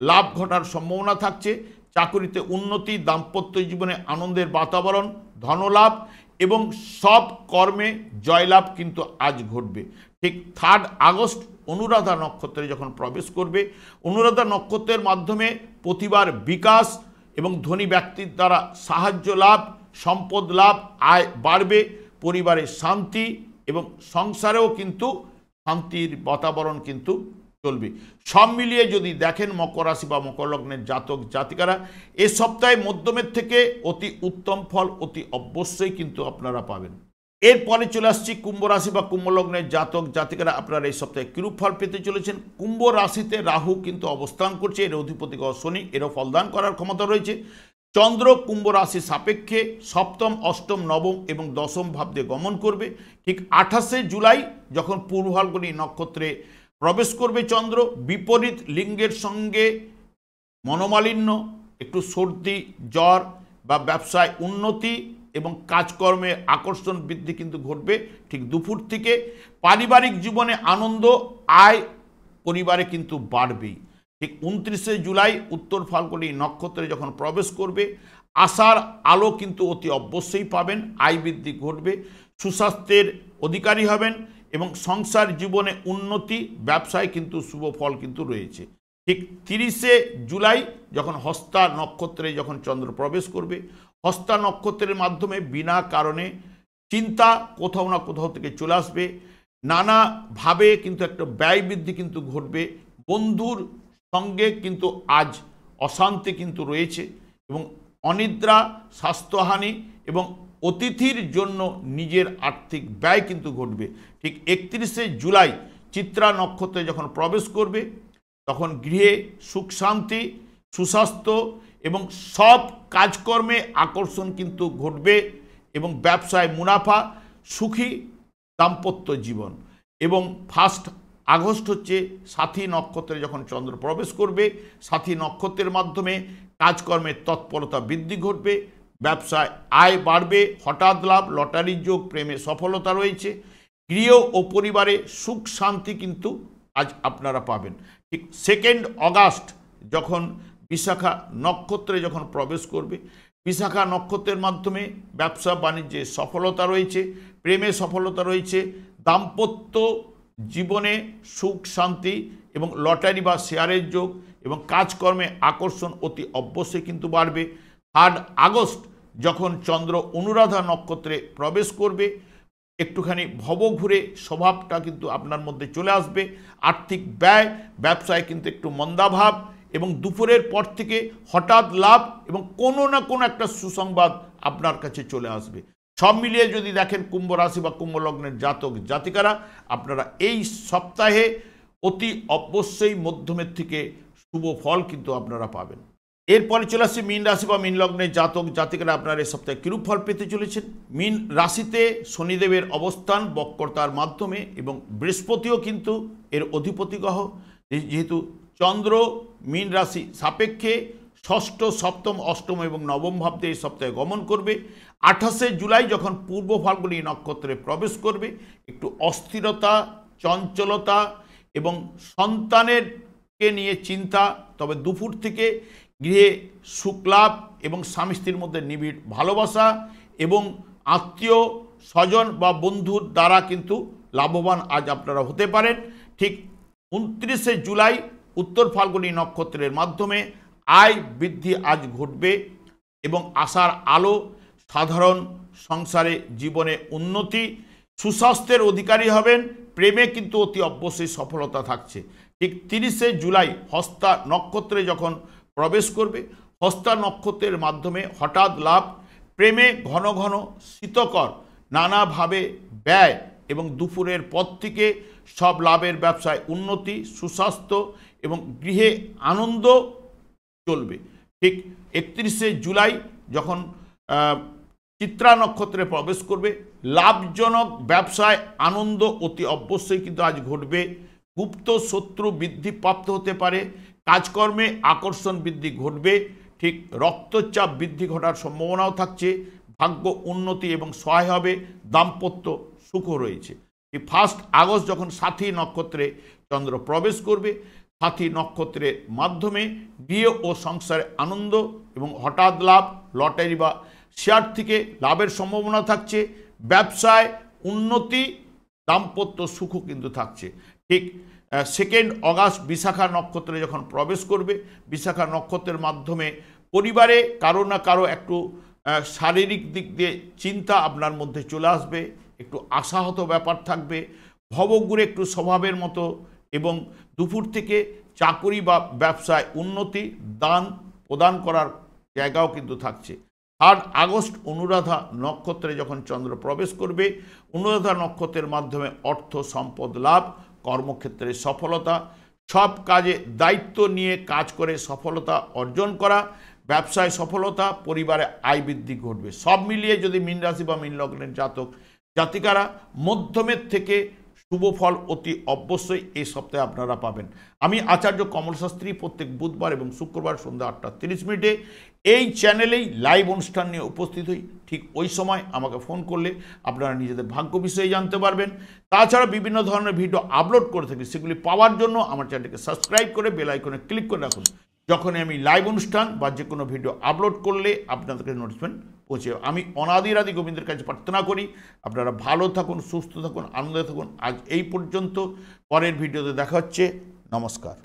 লাভ ঘটার সম্ভাবনা থাকছে, চাকরিতে উন্নতি, দাম্পত্য জীবনে আনন্দের বাতাবরণ, ধনলাভ এবং সব কর্মে জয়লাভ কিন্তু আজ ঘটবে। ঠিক 3 আগস্ট অনুরাধা নক্ষত্রে যখন প্রবেশ করবে, অনুরাধা নক্ষত্রের মাধ্যমে প্রতিভার বিকাশ এবং ধনী ব্যক্তির দ্বারা সাহায্য লাভ, সম্পদ লাভ, আয় বাড়বে, পরিবারে শান্তি এবং সংসারেও কিন্তু শান্তির বাতাবরণ কিন্তু চলবে। সব মিলিয়ে যদি দেখেন মকর রাশি বা মকর লগ্নের জাতক জাতিকারা এ সপ্তাহে মধ্যমের থেকে অতি উত্তম ফল অতি অবশ্যই কিন্তু আপনারা পাবেন। এরপরে চলে আসছি কুম্ভ রাশি বা কুম্ভ লগ্নের জাতক জাতিকারা আপনারা এই সপ্তাহে কিরূপ ফল পেতে চলেছেন। কুম্ভ রাশিতে রাহু কিন্তু অবস্থান করছে, এর অধিপতি গ্রহ শনি, এরও ফলদান করার ক্ষমতা রয়েছে। চন্দ্র কুম্ভ রাশির সাপেক্ষে সপ্তম, অষ্টম, নবম এবং দশম ভাব দিয়ে গমন করবে। ঠিক 28শে জুলাই যখন পূর্ব ফাল্গুনী নক্ষত্রে প্রবেশ করবে চন্দ্র, বিপরীত লিঙ্গের সঙ্গে মনোমালিন্য, একটু সর্দি জ্বর বা ব্যবসায় উন্নতি এবং কাজকর্মে আকর্ষণ বৃদ্ধি কিন্তু ঘটবে। ঠিক দুপুর থেকে পারিবারিক জীবনে আনন্দ, আয় পরিবারে কিন্তু বাড়বেই। ঠিক 29শে জুলাই উত্তর ফাল্গুনী নক্ষত্রে যখন প্রবেশ করবে, আশার আলো কিন্তু অতি অবশ্যই পাবেন, আয় বৃদ্ধি ঘটবে, সুস্বাস্থ্যের অধিকারী হবেন এবং সংসার জীবনে উন্নতি, ব্যবসায় কিন্তু শুভ ফল কিন্তু রয়েছে। ঠিক 30শে জুলাই যখন হস্তা নক্ষত্রে যখন চন্দ্র প্রবেশ করবে, হস্তা নক্ষত্রের মাধ্যমে বিনা কারণে চিন্তা কোথাও না কোথাও থেকে চলে আসবে, নানাভাবে কিন্তু একটা ব্যয় বৃদ্ধি কিন্তু ঘটবে, বন্ধুর সঙ্গে কিন্তু আজ অশান্তি কিন্তু রয়েছে এবং অনিদ্রা, স্বাস্থ্যহানি এবং অতিথির জন্য নিজের আর্থিক ব্যয় কিন্তু ঘটবে। ঠিক 31শে জুলাই চিত্রা নক্ষত্রে যখন প্রবেশ করবে, তখন গৃহে সুখ শান্তি, সুস্বাস্থ্য এবং সব কাজকর্মে আকর্ষণ কিন্তু ঘটবে এবং ব্যবসায় মুনাফা, সুখী দাম্পত্য জীবন। এবং 1 আগস্ট হচ্ছে সাথী নক্ষত্রে যখন চন্দ্র প্রবেশ করবে, সাথী নক্ষত্রের মাধ্যমে কাজকর্মের তৎপরতা বৃদ্ধি ঘটবে, ব্যবসায় আয় বাড়বে, হঠাৎ লাভ, লটারির যোগ, প্রেমে সফলতা রয়েছে, গৃহ ও পরিবারে সুখ শান্তি কিন্তু আজ আপনারা পাবেন। ঠিক 2 আগস্ট যখন বিশাখা নক্ষত্রে যখন প্রবেশ করবে, বিশাখা নক্ষত্রের মাধ্যমে ব্যবসা বাণিজ্যে সফলতা রয়েছে, প্রেমে সফলতা রয়েছে, দাম্পত্য জীবনে সুখ শান্তি এবং লটারি বা শেয়ারের যোগ এবং কাজকর্মে আকর্ষণ অতি অবশ্যই কিন্তু বাড়বে। 3 আগস্ট যখন চন্দ্র অনুরাধা নক্ষত্রে প্রবেশ করবে, একটুখানি ভবঘুরে স্বভাবটা কিন্তু আপনার মধ্যে চলে আসবে। আর্থিক ব্যয়, ব্যবসায় কিন্তু একটু মন্দাভাব এবং দুপুরের পর থেকে হঠাৎ লাভ এবং কোনো না কোনো একটা সুসংবাদ আপনার কাছে চলে আসবে। সব মিলিয়ে যদি দেখেন কুম্ভ রাশি বা কুম্ভ লগ্নের জাতক জাতিকারা, আপনারা এই সপ্তাহে অতি অবশ্যই মধ্যমের থেকে শুভ ফল কিন্তু আপনারা পাবেন। এরপরে চলে আসছে মীন রাশি বা মীন লগ্নের জাতক জাতিকারা, আপনারা এই সপ্তাহে কিরূপ ফল পেতে চলেছেন। মীন রাশিতে শনিদেবের অবস্থান বক্রতার মাধ্যমে এবং বৃহস্পতিও কিন্তু এর অধিপতি গ্রহ, যেহেতু চন্দ্র মীন রাশি সাপেক্ষে ষষ্ঠ, সপ্তম, অষ্টম এবং নবম ভাবতে এই সপ্তাহে গমন করবে। 28শে জুলাই যখন পূর্ব ফাল্গুনী নক্ষত্রে প্রবেশ করবে, একটু অস্থিরতা, চঞ্চলতা এবং সন্তানেরকে নিয়ে চিন্তা, তবে দুপুর থেকে গৃহে সুখলাভ এবং স্বামী স্ত্রীর মধ্যে নিবিড় ভালোবাসা এবং আত্মীয় স্বজন বা বন্ধুর দ্বারা কিন্তু লাভবান আজ আপনারা হতে পারেন। ঠিক 29শে জুলাই উত্তর ফাল্গুনী নক্ষত্রের মাধ্যমে আয় বৃদ্ধি আজ ঘটবে এবং আশার আলো, সাধারণ সংসারে জীবনে উন্নতি, সুস্বাস্থ্যের অধিকারী হবেন, প্রেমে কিন্তু অতি অবশ্যই সফলতা থাকছে। ঠিক 30শে জুলাই হস্তা নক্ষত্রে যখন প্রবেশ করবে, হস্তা নক্ষত্রের মাধ্যমে হঠাৎ লাভ, প্রেমে ঘন ঘন শীতকর নানাভাবে ব্যয় এবং দুপুরের পর থেকে সব লাভের ব্যবসায় উন্নতি, সুস্বাস্থ্য এবং গৃহে আনন্দ চলবে। ঠিক 31শে জুলাই যখন চিত্রা নক্ষত্রে প্রবেশ করবে, লাভজনক ব্যবসায় আনন্দ অতি অবশ্যই কিন্তু আজ ঘটবে। গুপ্ত শত্রু বৃদ্ধিপ্রাপ্ত হতে পারে, কাজকর্মে আকর্ষণ বৃদ্ধি ঘটবে। ঠিক রক্তচাপ বৃদ্ধি ঘটার সম্ভাবনাও থাকছে, ভাগ্য উন্নতি এবং সহায় হবে, দাম্পত্য সুখও রয়েছে। 1 আগস্ট যখন সাথী নক্ষত্রে চন্দ্র প্রবেশ করবে, সাথী নক্ষত্রের মাধ্যমে গৃহ ও সংসারে আনন্দ এবং হঠাৎ লাভ, লটারি বা শেয়ার থেকে লাভের সম্ভাবনা থাকছে, ব্যবসায় উন্নতি, দাম্পত্য সুখও কিন্তু থাকছে। ঠিক 2 আগস্ট বিশাখা নক্ষত্রে যখন প্রবেশ করবে, বিশাখা নক্ষত্রের মাধ্যমে পরিবারে কারো না কারো একটু শারীরিক দিক দিয়ে চিন্তা আপনার মধ্যে চলে আসবে, একটু আশাহত ব্যাপার থাকবে, ভবঘুরে একটু স্বভাবের মতো এবং দুপুর থেকে চাকুরি বা ব্যবসায় উন্নতি, দান প্রদান করার জায়গাও কিন্তু থাকছে। 8 আগস্ট অনুরাধা নক্ষত্রে যখন চন্দ্র প্রবেশ করবে, অনুরাধা নক্ষত্রের মাধ্যমে অর্থ সম্পদ লাভ, কর্মক্ষেত্রে সফলতা, সব কাজে দায়িত্ব নিয়ে কাজ করে সফলতা অর্জন করা, ব্যবসায় সফলতা, পরিবারে আয় বৃদ্ধি ঘটবে। সব মিলিয়ে যদি মীন রাশি বা মীন লগ্নের জাতক জাতিকারা মধ্যমের থেকে শুভ ফল অতি অবশ্যই এই সপ্তাহে আপনারা পাবেন। আমি আচার্য কমল শাস্ত্রী প্রত্যেক বুধবার এবং শুক্রবার সন্ধ্যা 8:30 এই চ্যানেলেই লাইভ অনুষ্ঠান নিয়ে উপস্থিত হই। ঠিক ওই সময় আমাকে ফোন করলে আপনারা নিজেদের ভাগ্য বিষয়ে জানতে পারবেন। তাছাড়া বিভিন্ন ধরনের ভিডিও আপলোড করে থাকি, সেগুলি পাওয়ার জন্য আমার চ্যানেলকে সাবস্ক্রাইব করে বেল আইকনে ক্লিক করে রাখুন। যখনই আমি লাইভ অনুষ্ঠান বা যে কোনো ভিডিও আপলোড করলে আপনাদেরকে নোটিফিকেশন পৌঁছে। আমি অনাদিরাদি গোবিন্দের কাছে প্রার্থনা করি আপনারা ভালো থাকুন, সুস্থ থাকুন, আনন্দে থাকুন। আজ এই পর্যন্ত, পরের ভিডিওতে দেখা হচ্ছে। নমস্কার।